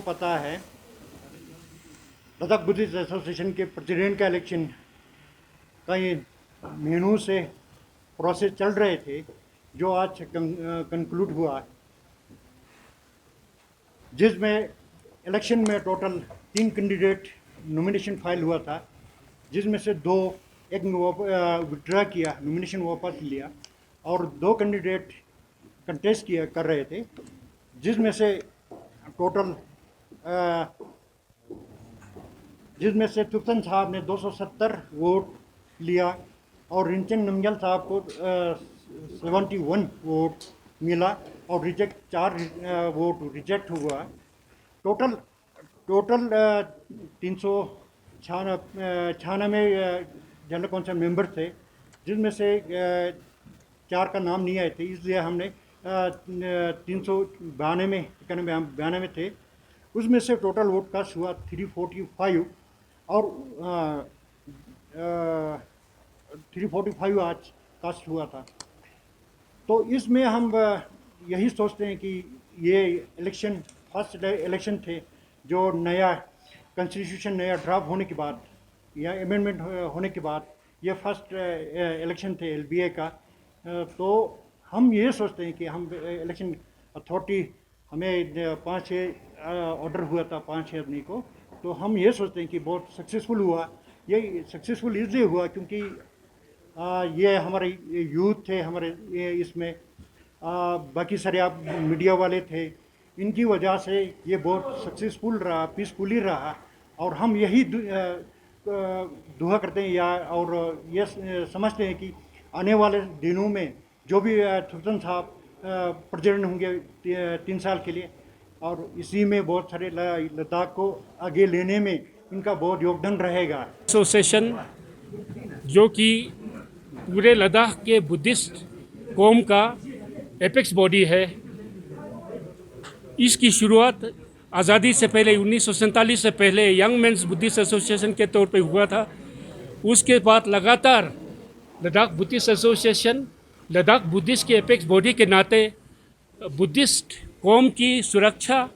सबको पता है लद्दाख बुद्धिस्ट एसोसिएशन के प्रेसिडेंट का इलेक्शन कई महीनों से प्रोसेस चल रहे थे, जो आज कंक्लूड हुआ, जिसमें इलेक्शन में टोटल 3 कैंडिडेट नॉमिनेशन फाइल हुआ था, जिसमें से 2 एक विड्रा किया, नॉमिनेशन वापस लिया, और 2 कैंडिडेट कंटेस्ट कर रहे थे, जिसमें से टोटल जिसमें से थुप्सन साहब ने 270 वोट लिया और रिंचन नमग्याल साहब को 71 वोट मिला और 4 वोट रिजेक्ट हुआ। टोटल 396 जनरल काउंसिल मेंबर थे, जिसमें से 4 का नाम नहीं आए थे, इसलिए हमने 392 थे, उसमें से टोटल वोट कास्ट हुआ 345 और 345 आज कास्ट हुआ था। तो इसमें हम यही सोचते हैं कि ये इलेक्शन फर्स्ट इलेक्शन थे, जो नया कॉन्स्टिट्यूशन नया ड्राफ्ट होने के बाद या अमेंडमेंट होने के बाद ये फर्स्ट इलेक्शन थे एलबीए का। तो हम ये सोचते हैं कि हम इलेक्शन अथॉरिटी हमें 5-6 ऑर्डर हुआ था 5-6 आदमी को, तो हम ये सोचते हैं कि बहुत सक्सेसफुल हुआ। ये सक्सेसफुल इसलिए हुआ क्योंकि ये हमारे यूथ थे, हमारे इसमें बाकी सारे आप मीडिया वाले थे, इनकी वजह से ये बहुत सक्सेसफुल रहा, पीसफुली रहा। और हम यही दुआ करते हैं और ये समझते हैं कि आने वाले दिनों में जो भी थुप्सन साहब प्रेसिडेंट होंगे 3 साल के लिए, और इसी में बहुत सारे लद्दाख को आगे लेने में इनका बहुत योगदान रहेगा। एसोसिएशन जो कि पूरे लद्दाख के बुद्धिस्ट कौम का एपेक्स बॉडी है, इसकी शुरुआत आज़ादी से पहले 1947 से पहले यंग मेंस बुद्धिस्ट एसोसिएशन के तौर पे हुआ था। उसके बाद लगातार Ladakh Buddhist association Ladakh Buddhist के एपेक्स बॉडी के नाते बुद्धिस्ट कौम की सुरक्षा,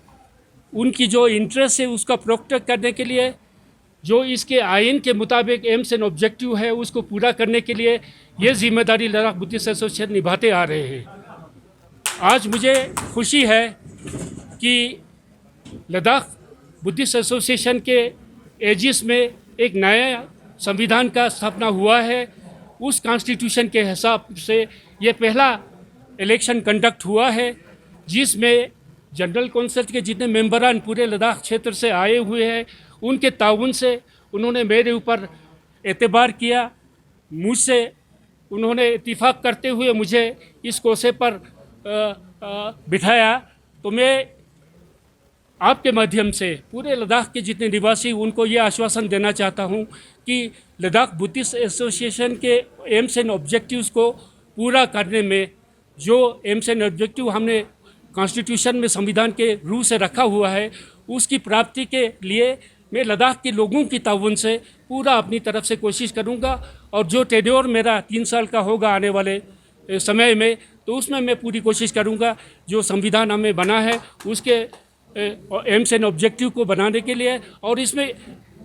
उनकी जो इंटरेस्ट है उसका प्रोटेक्ट करने के लिए, जो इसके आइन के मुताबिक एम्स एंड ऑब्जेक्टिव है उसको पूरा करने के लिए ये जिम्मेदारी लद्दाख बुद्धिस्ट एसोसिएशन निभाते आ रहे हैं। आज मुझे खुशी है कि लद्दाख बुद्धिस्ट एसोसिएशन के एजिस में एक नया संविधान का स्थापना हुआ है। उस कॉन्स्टिट्यूशन के हिसाब से ये पहला इलेक्शन कंडक्ट हुआ है, जिसमें जनरल काउंसिल के जितने मेंबरान पूरे लद्दाख क्षेत्र से आए हुए हैं, उनके ताउन से उन्होंने मेरे ऊपर एतबार किया, मुझसे उन्होंने इत्तिफाक करते हुए मुझे इस कोसे पर बिठाया। तो मैं आपके माध्यम से पूरे लद्दाख के जितने निवासी उनको ये आश्वासन देना चाहता हूँ कि लद्दाख बुद्धिस्ट एसोसिएशन के एम्स एंड ऑब्जेक्टिव्स को पूरा करने में, जो एम्स एंड ऑब्जेक्टिव हमने कॉन्स्टिट्यूशन में संविधान के रूप से रखा हुआ है, उसकी प्राप्ति के लिए मैं लद्दाख के लोगों की ताउन से पूरा अपनी तरफ से कोशिश करूंगा। और जो टेन्योर मेरा 3 साल का होगा आने वाले समय में, तो उसमें मैं पूरी कोशिश करूंगा जो संविधान हमें बना है उसके एम्स एंड ऑब्जेक्टिव को बनाने के लिए, और इसमें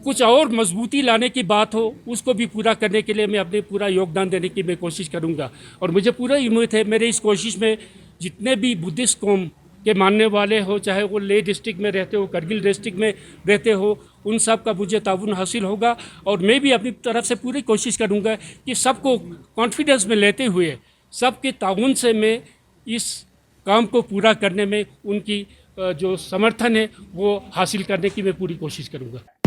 कुछ और मजबूती लाने की बात हो उसको भी पूरा करने के लिए मैं अपने पूरा योगदान देने की मैं कोशिश करूंगा। और मुझे पूरा उम्मीद है मेरे इस कोशिश में जितने भी बुद्धिस्ट कौम के मानने वाले हो, चाहे वो लेह डिस्ट्रिक्ट में रहते हो, करगिल डिस्ट्रिक्ट में रहते हो, उन सब का मुझे ताउन हासिल होगा। और मैं भी अपनी तरफ से पूरी कोशिश करूंगा कि सबको कॉन्फिडेंस में लेते हुए सबके ताउन से मैं इस काम को पूरा करने में उनकी जो समर्थन है वो हासिल करने की मैं पूरी कोशिश करूंगा।